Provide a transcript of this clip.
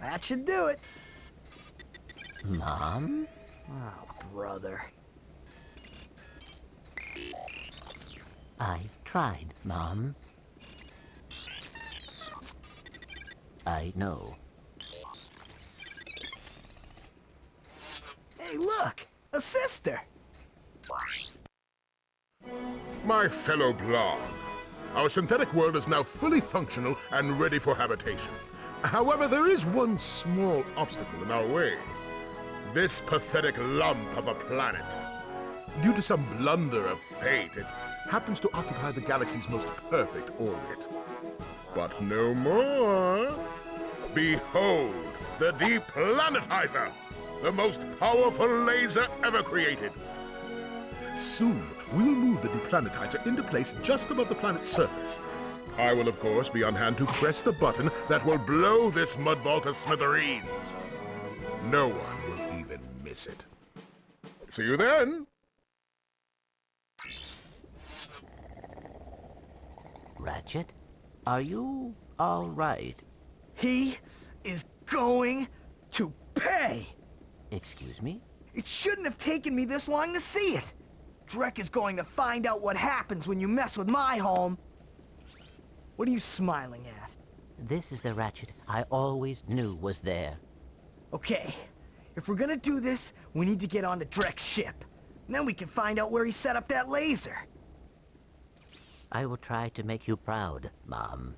That should do it. Mom? Oh, brother. I tried, Mom. I know. Hey, look! A sister! My fellow Blarg, our synthetic world is now fully functional and ready for habitation. However, there is one small obstacle in our way. This pathetic lump of a planet. Due to some blunder of fate, it happens to occupy the galaxy's most perfect orbit. But no more. Behold, the Deplanetizer, the most powerful laser ever created. Soon, we'll move the Deplanetizer into place just above the planet's surface. I will, of course, be on hand to press the button that will blow this mudball to smithereens. No one will even miss it. See you then! Ratchet, are you all right? He is going to pay! Excuse me? It shouldn't have taken me this long to see it! Drek is going to find out what happens when you mess with my home! What are you smiling at? This is the Ratchet I always knew was there. Okay, if we're gonna do this, we need to get onto Drek's ship. And then we can find out where he set up that laser. I will try to make you proud, Mom.